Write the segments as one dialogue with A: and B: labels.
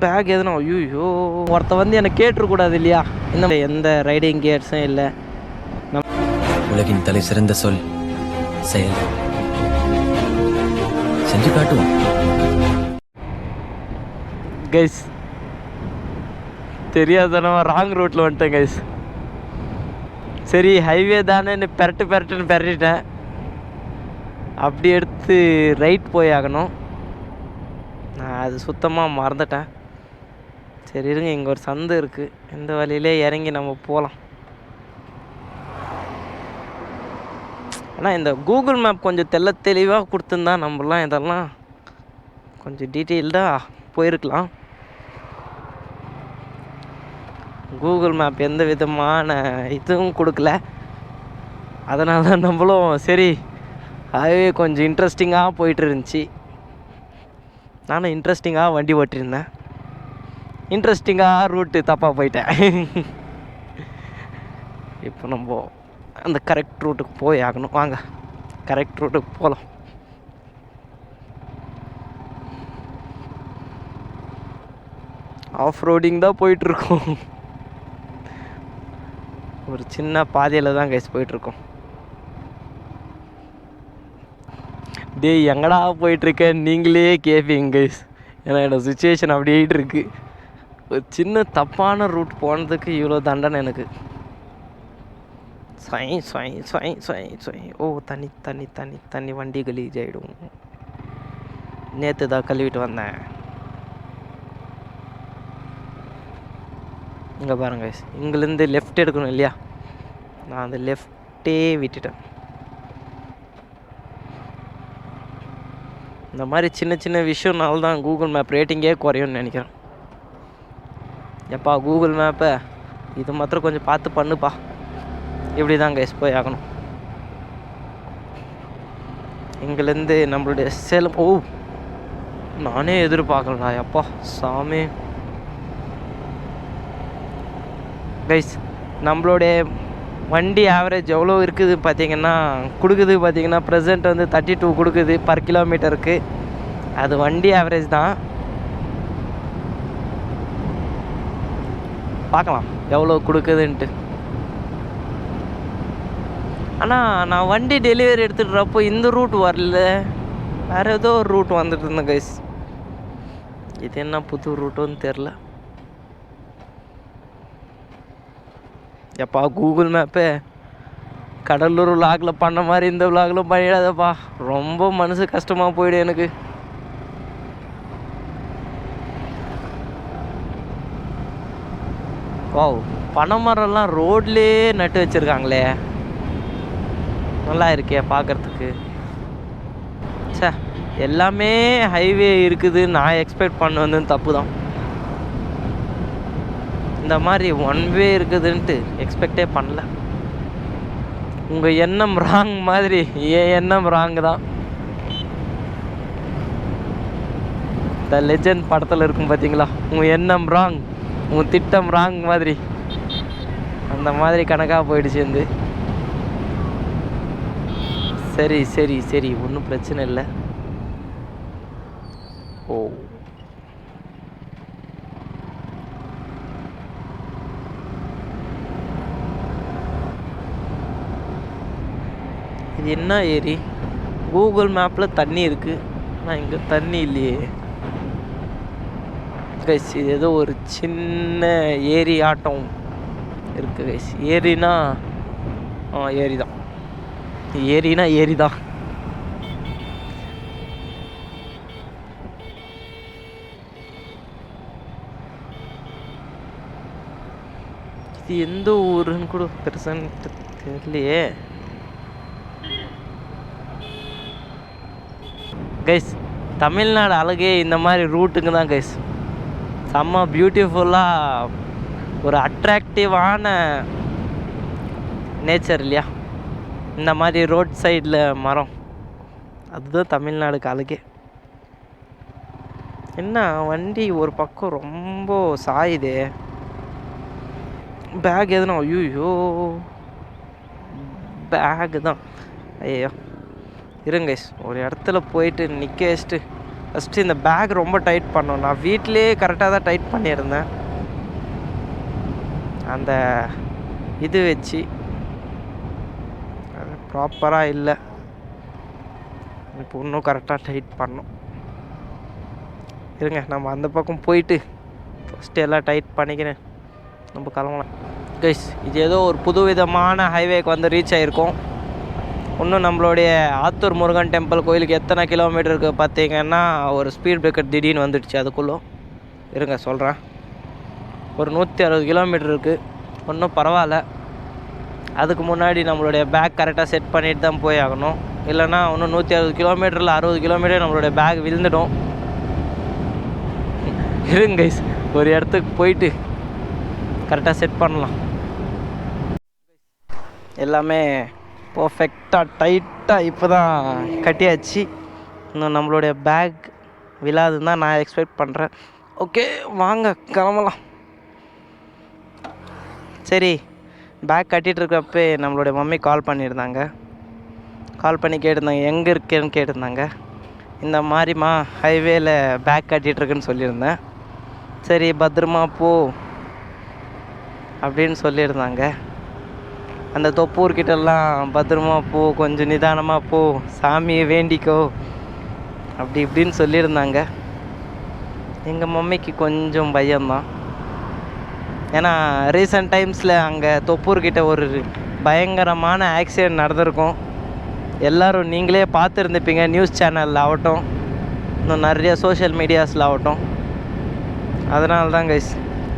A: Back எதுனா ஐயோ ஒருத்த என்னை கேட்டுருக்கூடாது இல்லையா? இந்த எந்த ரைடிங் கியர்ஸும் இல்லை.
B: உலகின் தலை சிறந்த சொல் செயல். செஞ்சு காட்டுவோம்.
A: கைஸ் தெரியாதனவா ராங் ரூட்டில் வந்துட்டேன் கைஸ். சரி ஹைவே தானேன்னு பெரட்டுன்னு பெரட்டிட்டேன். அப்படி எடுத்து ரைட் போய் ஆகணும். நான் அது சுத்தமாக மறந்துட்டேன். சரி இருங்க, இங்கே ஒரு சந்து இருக்குது, இந்த வழியிலே இறங்கி நம்ம போகலாம். ஆனால் இந்த கூகுள் மேப் கொஞ்சம் தெளிவாக கொடுத்துருந்தா நம்மளாம் இதெல்லாம் கொஞ்சம் டீட்டெயில்டாக போயிருக்கலாம். கூகுள் மேப் எந்த விதமான இதுவும் கொடுக்கல. அதனால தான் நம்மளும் சரி அதுவே கொஞ்சம் இன்ட்ரெஸ்டிங்காக போயிட்டு இருந்துச்சு. நானும் இன்ட்ரெஸ்டிங்காக வண்டி ஓட்டியிருந்தேன். இன்ட்ரெஸ்டிங்காக ரூட்டு தப்பாக போயிட்டேன். இப்போ நம்ம அந்த கரெக்ட் ரூட்டுக்கு போய் ஆகணும். வாங்க கரெக்ட் ரூட்டுக்கு போகலாம். ஆஃப் ரோடிங் தான் போயிட்டுருக்கோம். ஒரு சின்ன பாதையில் தான் கைஸ் போயிட்டுருக்கோம். டேய் எங்கடா போயிட்டுருக்கேன் நீங்களே கேட்பீங்க கைஸ். ஏன்னா என்னோடய சுச்சுவேஷன் அப்படி ஆகிட்டு இருக்கு. ஒரு சின்ன தப்பான ரூட் போனதுக்கு இவ்வளோ தண்டனை எனக்கு. ஓ தண்ணி தண்ணி தண்ணி தண்ணி வண்டி கலீஜ் ஆகிடும். நேற்று தான் கழுவிட்டு வந்தேன். இங்கே பாருங்க கைஸ், இங்கேருந்து லெஃப்ட் எடுக்கணும் இல்லையா? நான் அந்த லெஃப்டே விட்டுட்டேன். இந்த மாதிரி சின்ன சின்ன விஷயம்னால தான் கூகுள் மேப் ரேட்டிங்கே குறையும்னு நினைக்கிறேன். எப்பா கூகுள் மேப்பை இது மாத்திரம் கொஞ்சம் பார்த்து பண்ணுப்பா. இப்படி தான் கைஸ் போய் ஆகணும். இங்கேருந்து நம்மளுடைய சேலம். ஓ நானே எதிர்பார்க்கலடா எப்பா சாமி. கைஸ் நம்மளுடைய வண்டி ஆவரேஜ் எவ்வளோ இருக்குது பார்த்தீங்கன்னா ப்ரெசென்ட் வந்து 32 கொடுக்குது பர் கிலோமீட்டருக்கு. அது வண்டி ஆவரேஜ் தான். பார்க்கலாம் எவ்வளோ கொடுக்குதுன்ட்டு. ஆனால் நான் வண்டி டெலிவரி எடுத்துடுறப்போ இந்த ரூட் வரல, வேறு ஏதோ ஒரு ரூட் வந்துட்டு இருந்தேன் கைஸ். இது என்ன புது ரூட்டுன்னு தெரில. எப்பா கூகுள் மேப்பு கடலூர் விலாகில் பண்ண மாதிரி இந்த விலாகில் பண்ணிடாதப்பா. ரொம்ப மனசு கஷ்டமாக போயிடும் எனக்கு. ஓ பனைமரம்லாம் ரோட்லேயே நட்டு வச்சுருக்காங்களே, நல்லா இருக்கே பார்க்குறதுக்கு. சே எல்லாமே ஹைவே இருக்குது நான் எக்ஸ்பெக்ட் பண்ண வந்து தப்பு தான். இந்த மாதிரி ஒன் வே இருக்குதுன்ட்டு எக்ஸ்பெக்டே பண்ணல. உங்கள் எண்ணம் ராங் மாதிரி என் எண்ணம் ராங் தான். த லெஜண்ட் படத்தில் இருக்கும் பார்த்தீங்களா, உங்கள் எண்ணம் ராங் உங்கள் திட்டம் ராங் மாதிரி, அந்த மாதிரி கணக்காக போயிடுச்சு வந்து. சரி சரி சரி ஒன்றும் பிரச்சனை இல்லை. ஓ இது என்ன ஏரி? கூகுள் மேப்பில் தண்ணி இருக்குது, ஆனால் இங்கே தண்ணி இல்லையே கைஸ். இது ஏதோ ஒரு சின்ன ஏரி ஆட்டம் இருக்குது கைஸ். ஏரினா ஏரி தான், ஏரினா ஏரி தான். இது எந்த ஊருன்னு கூட பெருசான்னு தெரியலையே கைஸ். தமிழ்நாடு அழகே இந்த மாதிரி ரூட்டுங்க தான் கைஸ். செம்ம பியூட்டிஃபுல்லாக ஒரு அட்ராக்டிவான நேச்சர் இல்லையா? இந்த மாதிரி ரோட் சைடில் மரம், அதுதான் தமிழ்நாடுக்கு அழகே. என்ன வண்டி ஒரு பக்கம் ரொம்ப சாயுதே. பேக் எதுனா ஐயோ பேகு தான். ஐயோ இருங்க கைஸ், ஒரு இடத்துல போயிட்டு நிற்க வச்சுட்டு ஃபஸ்ட்டு இந்த பேக் ரொம்ப டைட் பண்ணோம். நான் வீட்டிலே கரெக்டாக தான் டைட் பண்ணியிருந்தேன். அந்த இது வச்சு அது ப்ராப்பராக இல்லை. இப்போ இன்னும் கரெக்டாக டைட் பண்ணோம். இருங்க நம்ம அந்த பக்கம் போயிட்டு ஃபஸ்ட்டு எல்லாம் டைட் பண்ணிக்கிறேன், நம்ம கிளம்பலாம். கைஸ், இது ஏதோ ஒரு புதுவிதமான ஹைவேக்கு வந்து ரீச் ஆகிருக்கோம். இன்னும் நம்மளுடைய ஆத்தூர் முருகன் டெம்பிள் கோயிலுக்கு எத்தனை கிலோமீட்டருக்கு பார்த்தீங்கன்னா ஒரு ஸ்பீட் பிரேக்கர் திடீர்னு வந்துடுச்சு. அதுக்குள்ளே இருங்க சொல்கிறேன். ஒரு 160 கிலோமீட்டர் இருக்குது. ஒன்றும் பரவாயில்ல. அதுக்கு முன்னாடி நம்மளுடைய பேக் கரெக்டாக செட் பண்ணிட்டு தான் போய் ஆகணும். இல்லைனா இன்னும் 160 கிலோமீட்டரில் 60 கிலோமீட்டர் நம்மளுடைய பேக் விழுந்துடும். இருங்க கைஸ், ஒரு இடத்துக்கு போயிட்டு கரெக்டாக செட் பண்ணலாம். எல்லாமே பர்ஃபெக்டாக டைட்டாக இப்போ தான் கட்டியாச்சு. இன்னும் நம்மளுடைய பேக் விழாதுன்னு தான் நான் எக்ஸ்பெக்ட் பண்ணுறேன். ஓகே, வாங்க கிளம்பலாம். சரி, பேக் கட்டிகிட்டு இருக்கிறப்ப நம்மளுடைய மம்மி கால் பண்ணியிருந்தாங்க. கால் பண்ணி கேட்டிருந்தாங்க எங்கே இருக்கேன்னு கேட்டிருந்தாங்க. இந்த மாதிரிம்மா ஹைவேல பேக் கட்டிகிட்ருக்குன்னு சொல்லியிருந்தேன். சரி பத்திரமா போ அப்படின்னு சொல்லியிருந்தாங்க. அந்த தொப்பூர்கிட்டலாம் பத்திரமா போ, கொஞ்சம் நிதானமாக போ, சாமியை வேண்டிக்கோ அப்படி இப்படின்னு சொல்லியிருந்தாங்க. எங்கள் மம்மிக்கு கொஞ்சம் பயம்தான். ஏன்னா ரீசெண்ட் டைம்ஸில் அங்கே தொப்பூர்கிட்ட ஒரு பயங்கரமான ஆக்சிடெண்ட் நடந்திருக்கும். எல்லோரும் நீங்களே பார்த்துருந்துப்பீங்க, நியூஸ் சேனலில் ஆகட்டும், இன்னும் நிறைய சோஷியல் மீடியாஸில் ஆகட்டும். அதனால தான் கைஸ்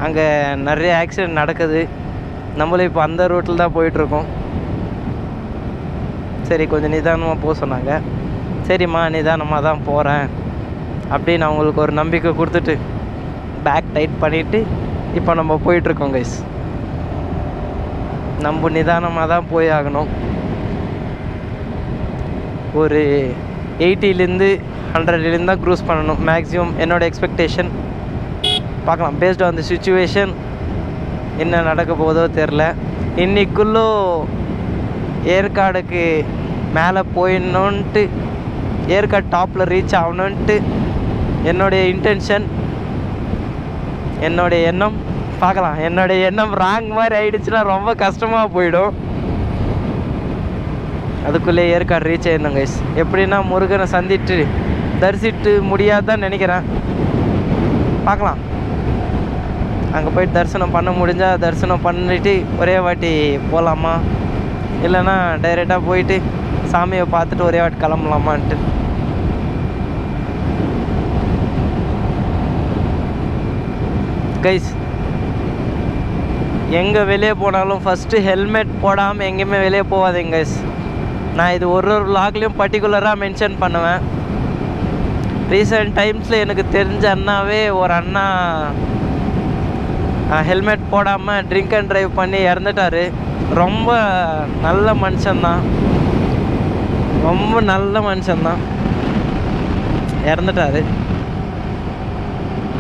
A: அங்கே நிறைய ஆக்சிடெண்ட் நடக்குது. நம்மளும் இப்போ அந்த ரூட்டில் தான் போயிட்டுருக்கோம். சரி கொஞ்சம் நிதானமாக போக சொன்னாங்க. சரிம்மா நிதானமாக தான் போகிறேன் அப்படின்னு அவங்களுக்கு ஒரு நம்பிக்கை கொடுத்துட்டு பேக் டைட் பண்ணிவிட்டு இப்போ நம்ம போயிட்டுருக்கோம் கைஸ். நம்ம நிதானமாக தான் போய் ஆகணும். ஒரு 80லேருந்து 100 தான் க்ரூஸ் பண்ணணும் மேக்ஸிமம் என்னோடய எக்ஸ்பெக்டேஷன். பார்க்கலாம், பேஸ்ட் ஆன் தி சிச்சுவேஷன் என்ன நடக்க போதோ தெரில. இன்றைக்குள்ளே ஏற்காடுக்கு மேலே போயிடணுன்ட்டு, ஏற்காடு டாப்பில் ரீச் ஆகணுன்ட்டு என்னுடைய இன்டென்ஷன், என்னுடைய எண்ணம். பார்க்கலாம், என்னுடைய எண்ணம் ராங் மாதிரி ஆகிடுச்சுன்னா ரொம்ப கஷ்டமாக போயிடும். அதுக்குள்ளே ஏற்காடு ரீச் ஆகிடணும் கைஸ். எப்படின்னா முருகனை சந்திட்டு தரிசிட்டு முடியாதுதான் நினைக்கிறேன். பார்க்கலாம், அங்கே போய்ட்டு தரிசனம் பண்ண முடிஞ்சால் தரிசனம் பண்ணிட்டு ஒரே வாட்டி போகலாமா, இல்லைன்னா டைரெக்டாக போயிட்டு சாமியை பார்த்துட்டு ஒரே வாட்டி கிளம்பலாமான்ட்டு. கைஸ், எங்கே வெளியே போனாலும் ஃபஸ்ட்டு ஹெல்மெட் போடாமல் எங்கேயுமே வெளியே போகாதீங்க கைஸ். நான் இது ஒரு விலாக்லேயும் பர்டிகுலராக மென்ஷன் பண்ணுவேன். ரீசெண்ட் டைம்ஸில் எனக்கு தெரிஞ்ச அண்ணாவே ஒரு அண்ணா ஹெல்மெட் போடாமல் ட்ரிங்க் அண்ட் ட்ரைவ் பண்ணி இறந்துட்டார். ரொம்ப நல்ல மனுஷன்தான், ரொம்ப நல்ல மனுஷன்தான், இறந்துட்டார்.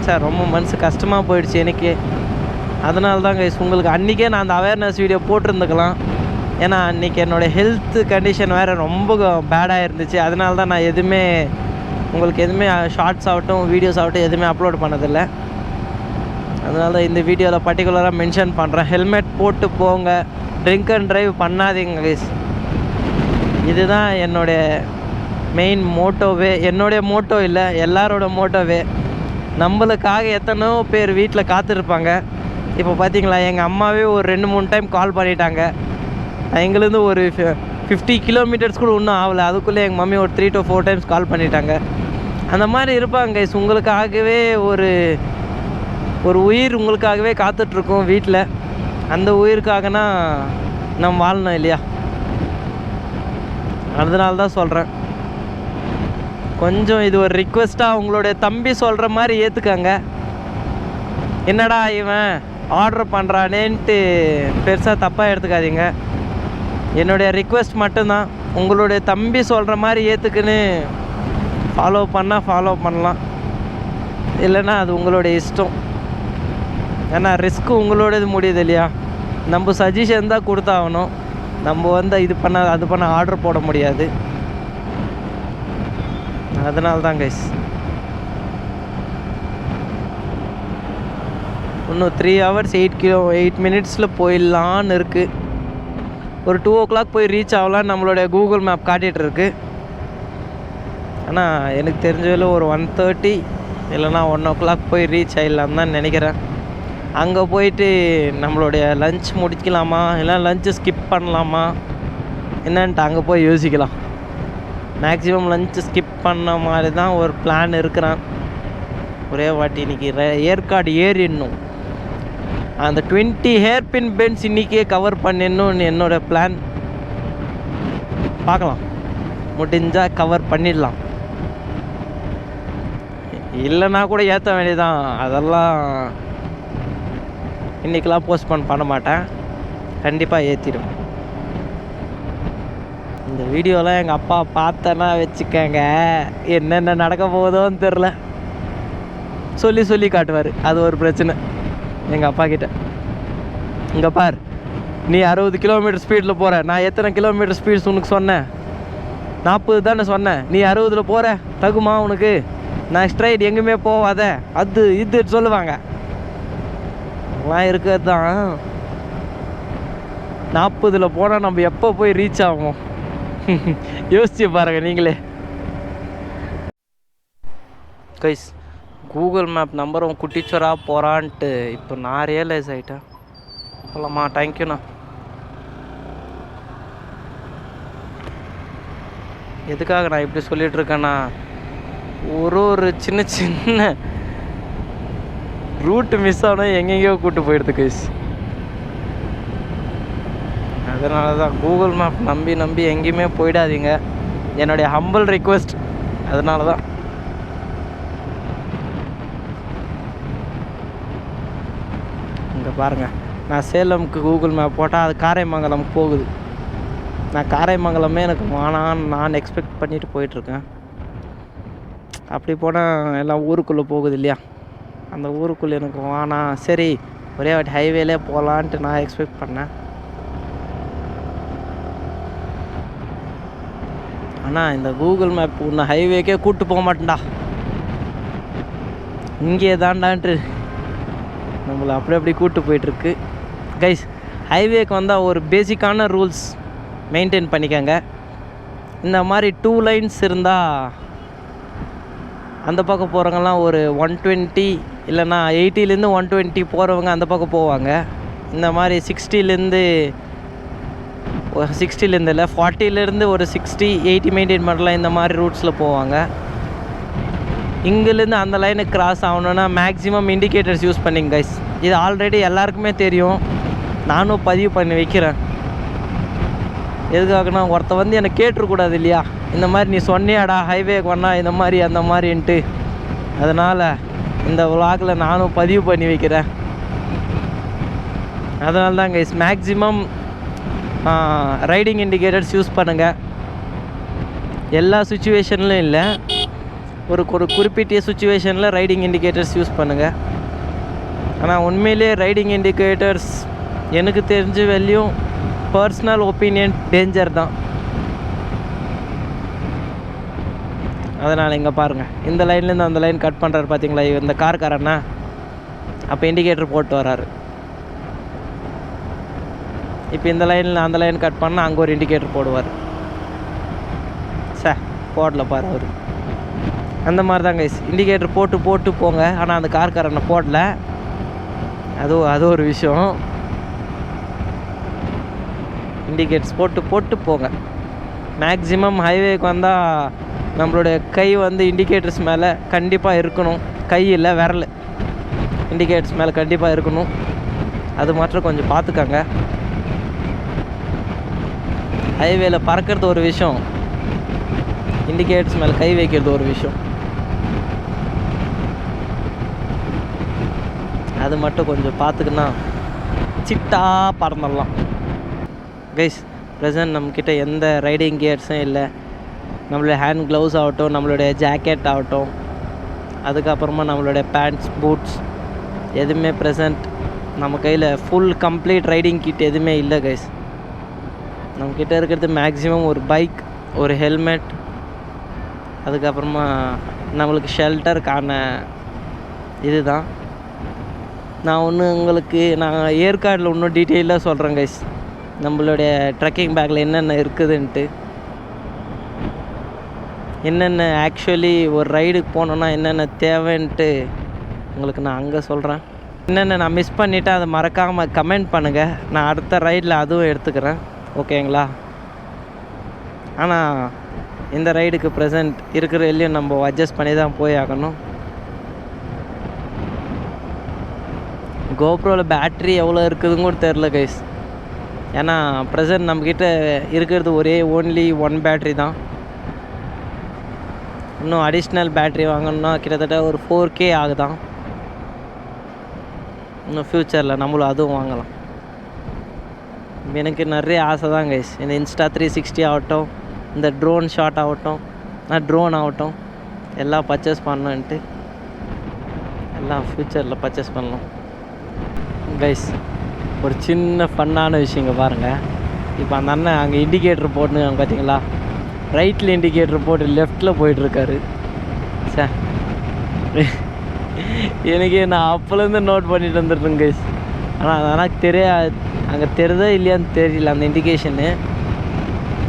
A: சார் ரொம்ப மனசு கஷ்டமாக போயிடுச்சு எனக்கு. அதனால தான் கைஸ் உங்களுக்கு அன்றைக்கே நான் அந்த அவேர்னஸ் வீடியோ போட்டிருந்துக்கலாம். ஏன்னா அன்றைக்கி என்னோடய ஹெல்த் கண்டிஷன் வேறு ரொம்ப பேடாக இருந்துச்சு. அதனால தான் நான் எதுவுமே உங்களுக்கு எதுவுமே ஷார்ட்ஸ் ஆகட்டும் வீடியோஸ் ஆகட்டும் எதுவுமே அப்லோட் பண்ணதில்லை. அதனால தான் இந்த வீடியோவில் பர்டிகுலராக மென்ஷன் பண்ணுறேன். ஹெல்மெட் போட்டு போங்க, ட்ரிங்க் அண்ட் ட்ரைவ் பண்ணாதீங்க கைஸ். இதுதான் என்னுடைய மெயின் மோட்டோவே. என்னுடைய மோட்டோ இல்லை, எல்லாரோட மோட்டோவே. நம்மளுக்காக எத்தனையோ பேர் வீட்டில் காத்திருப்பாங்க. இப்போ பார்த்தீங்களா, எங்கள் அம்மாவே ஒரு 2-3 டைம் கால் பண்ணிட்டாங்க. எங்கேருந்து ஒரு 50 கிலோமீட்டர்ஸ் கூட இன்னும் ஆகலை, அதுக்குள்ளே எங்கள் மம்மி ஒரு 3 to 4 டைம்ஸ் கால் பண்ணிட்டாங்க. அந்த மாதிரி இருப்பாங்க கைஸ். உங்களுக்காகவே ஒரு உயிர் உங்களுக்காகவே காத்துட்ருக்கோம் வீட்டில். அந்த உயிருக்காகனா நம்ம வாழணும் இல்லையா? அதனால தான் சொல்கிறேன். கொஞ்சம் இது ஒரு ரிக்வெஸ்ட்டாக உங்களுடைய தம்பி சொல்கிற மாதிரி ஏற்றுக்கங்க. என்னடா இவன் ஆர்டர் பண்ணுறானேன்ட்டு பெருசாக தப்பாக எடுத்துக்காதீங்க. என்னுடைய ரிக்வெஸ்ட் மட்டும்தான். உங்களுடைய தம்பி சொல்கிற மாதிரி ஏற்றுக்குன்னு ஃபாலோ பண்ணால் ஃபாலோ பண்ணலாம், இல்லைன்னா அது உங்களுடைய இஷ்டம். ஏன்னா ரிஸ்க்கு உங்களோடது முடியுது இல்லையா? நம்ம சஜஷன் தான் கொடுத்தாகணும். நம்ம இது பண்ண அது பண்ண ஆர்டர் போட முடியாது. அதனால தான் கைஸ் இன்னும் 3 hours 8 மினிட்ஸில் போயிடலான்னு இருக்குது. ஒரு 2 o'clock போய் ரீச் ஆகலான்னு நம்மளுடைய கூகுள் மேப் காட்டிகிட்ருக்கு. ஆனால் எனக்கு தெரிஞ்சதில் ஒரு 1:30 இல்லைனா 1 o'clock போய் ரீச் ஆகிடலாம் தான் நினைக்கிறேன். அங்கே போயிட்டு நம்மளுடைய லஞ்ச் முடிக்கலாமா இல்லை லஞ்சு ஸ்கிப் பண்ணலாமா என்னன்ட்டு அங்கே போய் யோசிக்கலாம். மேக்ஸிமம் லஞ்சு ஸ்கிப் பண்ண மாதிரி தான் ஒரு பிளான் இருக்கிறேன். ஒரே வாட்டி இன்றைக்கி ஏற்காடு ஏறிடணும். அந்த 20 ஹேர்பின் பென்ஸ் இன்றைக்கே கவர் பண்ணிடணும்னு என்னோடய பிளான். பார்க்கலாம், முடிஞ்சால் கவர் பண்ணிடலாம். இல்லைன்னா கூட ஏற்ற வேண்டியதான். அதெல்லாம் இன்றைக்கெலாம் போஸ்ட்போன் பண்ண மாட்டேன், கண்டிப்பாக ஏற்றிடும். இந்த வீடியோலாம் எங்கள் அப்பா பார்த்தேன்னா வச்சுக்கங்க, என்னென்ன நடக்க போகுதோன்னு தெரில. சொல்லி காட்டுவார். அது ஒரு பிரச்சனை எங்கள் அப்பா கிட்ட. இங்கே பார், நீ 60 கிலோமீட்டர் ஸ்பீடில் போகிற, நான் எத்தனை கிலோமீட்டர் ஸ்பீட்ஸ் உனக்கு சொன்னேன்? 40 தானே சொன்னேன், நீ 60 போகிற, தகுமா உனக்கு? நான் ஸ்ட்ரைட் எங்கேயுமே போவாத, அது இது சொல்லுவாங்க. எல்லாம் இருக்கிறது தான். 40 போனால் நம்ம எப்போ போய் ரீச் ஆகும்? யோசிச்சு பாருங்க நீங்களே. கைஸ், கூகுள் மேப் நம்பரும் குட்டிச்சோரா போகிறான்ட்டு இப்போ நான் ரியலைஸ் ஆகிட்டேன். சொல்லம்மா, தேங்க்யூண்ணா. எதுக்காக நான் இப்படி சொல்லிகிட்ருக்கேன்னா, ஒரு சின்ன ரூட்டு மிஸ் ஆனால் எங்கெங்கேயோ கூப்பிட்டு போயிடுது கைஸ். அதனால தான் கூகுள் மேப் நம்பி எங்கேயுமே போயிடாதீங்க, என்னுடைய ஹம்பிள் ரிக்வெஸ்ட். அதனால தான் இங்கே பாருங்கள், நான் சேலமுக்கு கூகுள் மேப் போட்டால் அது காரைமங்கலம் போகுது. நான் காரைமங்கலமே எனக்கு வானான்னு நான் எக்ஸ்பெக்ட் பண்ணிட்டு போயிட்டுருக்கேன். அப்படி போனால் எல்லாம் ஊருக்குள்ளே போகுது இல்லையா, அந்த ஊருக்குள்ளே எனக்கு வானா. சரி, ஒரே வாட்டி ஹைவேலே போகலான்ட்டு நான் எக்ஸ்பெக்ட் பண்ணேன். ஆனால் இந்த கூகுள் மேப் உன்னை ஹைவேக்கே கூப்பிட்டு போக மாட்டேன்டா, இங்கே தாண்டான்ட்டு நம்மளை அப்படி கூப்பிட்டு போயிட்டுருக்கு. கைஸ், ஹைவேக்கு வந்தால் ஒரு பேசிக்கான ரூல்ஸ் மெயின்டைன் பண்ணிக்கங்க. இந்த மாதிரி 2 லைன்ஸ் இருந்தால் அந்த பக்கம் போகிறவங்கலாம் ஒரு 120 இல்லைன்னா 80லேருந்து 120 போகிறவங்க அந்த பக்கம் போவாங்க. இந்த மாதிரி 60லேருந்து இல்லை 40லேருந்து ஒரு 60 80 மெயின்டைன் பண்ணலாம். இந்த மாதிரி ரூட்ஸில் போவாங்க. இங்கேருந்து அந்த லைனுக்கு கிராஸ் ஆகணுன்னா மேக்ஸிமம் இண்டிகேட்டர்ஸ் யூஸ் பண்ணிங்க கைஸ். இது ஆல்ரெடி எல்லாருக்குமே தெரியும், நானும் பதிவு பண்ணி வைக்கிறேன். எதுக்காகனா, ஒருத்த வந்து என்னை கேட்டுருக்கூடாது இல்லையா, இந்த மாதிரி நீ சொன்னியாடா ஹைவேக்கு வந்தா இந்த மாதிரி அந்த மாதிரின்ட்டு. அதனால் இந்த விலாகில் நானும் பதிவு பண்ணி வைக்கிறேன். அதனால தான் guys, maximum riding indicators use பண்ணுங்கள். எல்லா சுச்சுவேஷன்லையும் இல்லை, ஒரு குறிப்பிட்ட சுச்சுவேஷனில் ரைடிங் இண்டிகேட்டர்ஸ் யூஸ் பண்ணுங்கள். ஆனால் உண்மையிலே ரைடிங் இண்டிகேட்டர்ஸ் எனக்கு தெரிஞ்ச வெளியும் பர்சனல் ஒப்பீனியன் டேஞ்சர் தான். அதனால் இங்கே பாருங்கள், இந்த லைன்லேருந்து அந்த லைன் கட் பண்ணுறாரு பார்த்தீங்களா இந்த கார்காரண்ணா, அப்போ இண்டிகேட்டர் போட்டு வராரு. இப்போ இந்த லைனில் அந்த லைன் கட் பண்ணால் அங்கே ஒரு இண்டிகேட்டர் போடுவார். போடல பாரு அவர். அந்த மாதிரி தான் கைஸ், இண்டிகேட்டர் போட்டு போங்க. ஆனால் அந்த கார்காரனை போடல, அது ஒரு விஷயம். இண்டிகேட்டர்ஸ் போட்டு போங்க. மேக்ஸிமம் ஹைவேக்கு வந்தால் நம்மளுடைய கை வந்து இண்டிகேட்டர்ஸ் மேலே கண்டிப்பாக இருக்கணும். கை இல்லை, விரல் இண்டிகேட்டர்ஸ் மேலே கண்டிப்பாக இருக்கணும். அது மாத்திரம் கொஞ்சம் பார்த்துக்கங்க. ஹைவேல பறக்கிறது ஒரு விஷயம், இண்டிகேட்டர்ஸ் மேலே கை வைக்கிறது ஒரு விஷயம். அது மட்டும் கொஞ்சம் பார்த்துக்குன்னா சிட்டா பறந்துடலாம் கைஸ். ப்ரெசன்ட் நம்மக்கிட்ட எந்த ரைடிங் கியர்ஸும் இல்லை. நம்மளுடைய ஹேண்ட் க்ளவுஸ் ஆகட்டும், நம்மளுடைய ஜாக்கெட் ஆகட்டும், அதுக்கப்புறமா நம்மளுடைய பேண்ட்ஸ் பூட்ஸ் எதுவுமே ப்ரெசன்ட் நம்ம கையில் ஃபுல் கம்ப்ளீட் ரைடிங் கிட் எதுவுமே இல்லை கைஸ். நம்மக்கிட்ட இருக்கிறது மேக்ஸிமம் ஒரு பைக், ஒரு ஹெல்மெட், அதுக்கப்புறமா நம்மளுக்கு ஷெல்டருக்கான இதுதான். நான் நான் ஏற்காடில் இன்னும் டீட்டெயிலாக சொல்கிறேன் கைஸ், நம்மளுடைய ட்ரெக்கிங் பேக்கில் என்னென்ன இருக்குதுன்ட்டு, என்னென்ன ஆக்சுவலி ஒரு ரைடுக்கு போனோன்னா என்னென்ன தேவைன்ட்டு உங்களுக்கு நான் அங்கே சொல்கிறேன். என்னென்ன நான் மிஸ் பண்ணிவிட்டு அதை மறக்காமல் கமெண்ட் பண்ணுங்கள், நான் அடுத்த ரைடில் அதுவும் எடுத்துக்கிறேன். ஓகேங்களா? ஆனால் இந்த ரைடுக்கு ப்ரெசண்ட் இருக்கிற எல்லையும் நம்ம அட்ஜஸ்ட் பண்ணி தான் போய் ஆகணும். கோப்ரோவில் பேட்ரி எவ்வளோ இருக்குதுன்னு கூட தெரில கைஸ். ஏன்னா ப்ரெசண்ட் நம்மக்கிட்ட இருக்கிறது ஓன்லி 1 பேட்ரி தான். இன்னும் அடிஷ்னல் பேட்ரி வாங்கணுன்னா கிட்டத்தட்ட ஒரு 4K ஆகுதான். இன்னும் ஃப்யூச்சரில் நம்மளும் அதுவும் வாங்கலாம். எனக்கு நிறைய ஆசை தான் கைஸ், இந்த இன்ஸ்டா 360 ஆகட்டும், இந்த ட்ரோன் ஷாட் ஆகட்டும், ட்ரோன் ஆகட்டும், எல்லாம் பர்ச்சேஸ் பண்ணணுன்ட்டு, எல்லாம் ஃப்யூச்சரில் பர்ச்சேஸ் பண்ணலாம் கைஸ். ஒரு சின்ன ஃபன்னான விஷயங்க பாருங்கள். இப்போ அந்த அண்ணன் அங்கே இண்டிகேட்டர் போட்டுன்னு பார்த்தீங்களா, ரைட்டில் இண்டிகேட்டர் போட்டு லெஃப்டில் போயிட்டுருக்காரு. சார் எனக்கு நான் அப்போலேருந்து நோட் பண்ணிட்டு வந்துடுறேன் கைஸ். ஆனால் எனக்கு தெரியாது, அங்கே தெரியுதா இல்லையான்னு தெரியல அந்த இண்டிகேஷனு.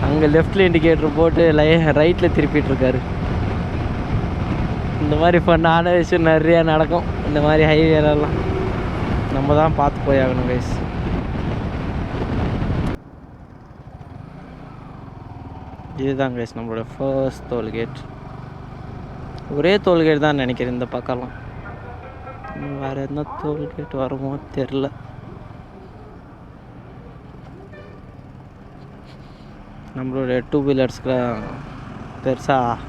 A: அங்கே லெஃப்டில் இண்டிகேட்டர் போட்டு ரைட்டில் திருப்பிட்டுருக்காரு. இந்த மாதிரி ஃபன்னான விஷயம் நிறையா நடக்கும் இந்த மாதிரி ஹைவேலெல்லாம். நம்ம தான் பார்த்து போய் ஆகணும் கைஸ். இதுதான் கைஸ் நம்மளோட ஃபர்ஸ்ட் டோல்கேட். ஒரே டோல்கேட் தான் நினைக்கிறேன் இந்த பக்கம்லாம். வேறு எதுனா டோல்கேட் வருமோ தெரில. நம்மளுடைய 2 வீலர்ஸ்க்குலாம் பெருசாக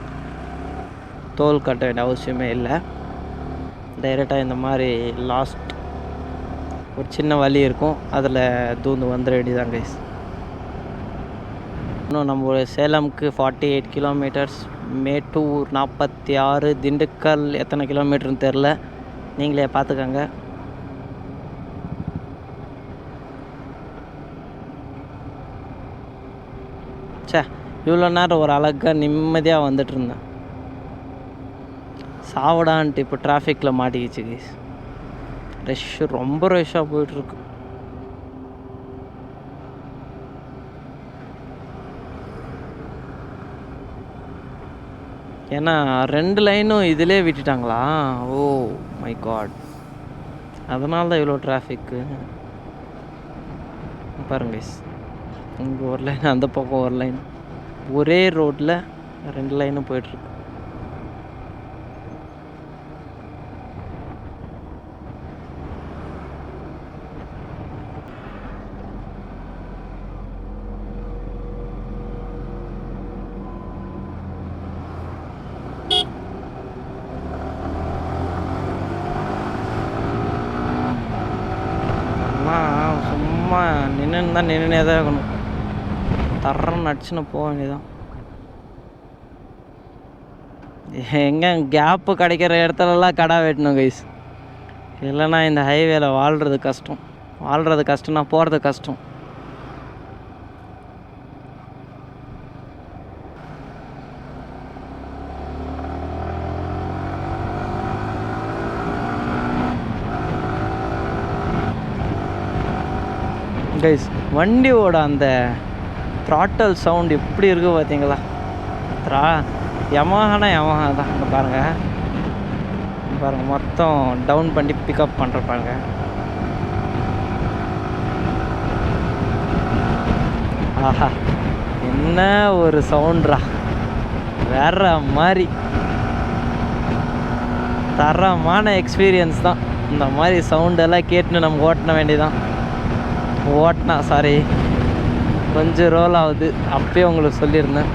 A: டோல் கட்ட வேண்டிய அவசியமே இல்லை. டைரெக்டாக இந்த மாதிரி லாஸ்ட் ஒரு சின்ன வழி இருக்கும், அதில் தூந்து வந்துட வேண்டியதான் கைஸ். இன்னும் நம்மளுடைய சேலமுக்கு 48 கிலோமீட்டர்ஸ், மேட்டூர் 46, திண்டுக்கல் எத்தனை கிலோமீட்டர்னு தெரில, நீங்களே பார்த்துக்கங்க. இவ்வளோ நேரம் ஒரு அழகாக நிம்மதியாக வந்துட்டு இருந்தேன். சாவடான்ட்டு இப்போ டிராஃபிக்கில் மாட்டிக்கிச்சு கைஸ். ரொம்ப ரஷ்ஷாக போயிட்டுருக்கு. ஏன்னா 2 லைனும் இதிலே விட்டுட்டாங்களா? ஓ மை காட், அதனால தான் இவ்வளோ டிராஃபிக்கு பாருங்க கைஸ். இங்கே ஒரு லைன், அந்த பக்கம் ஒரு லைன், ஒரே ரோட்டில் 2 லைனும் போயிட்டுருக்கு. சும்மா நின்றுனே தான் இருக்கணும், தர்றன்னு அடிச்சுன்னு போக வேண்டியதான். எங்கே கேப்பு கிடைக்கிற இடத்துலலாம் கடை வெட்டணும் கைஸ். இல்லைன்னா இந்த ஹைவேல வாழ்கிறது கஷ்டம்னா போகிறது கஷ்டம். கைஸ் வண்டியோட அந்த த்ராட்டல் சவுண்ட் எப்படி இருக்குது பார்த்தீங்களா? யமஹா தான். இங்கே பாருங்கள் மொத்தம் டவுன் பண்ணி பிக்கப் பண்ணுறப்பாங்க. ஆஹா, என்ன ஒரு சவுண்ட்ரா, வேற மாதிரி தரமான எக்ஸ்பீரியன்ஸ் தான். இந்த மாதிரி சவுண்டெல்லாம் கேட்டுன்னு நம்ம ஓட்டின வேண்டியதான். சாரி கொஞ்சம் ரோல் ஆகுது, அப்பயே உங்களுக்கு சொல்லியிருந்தேன்.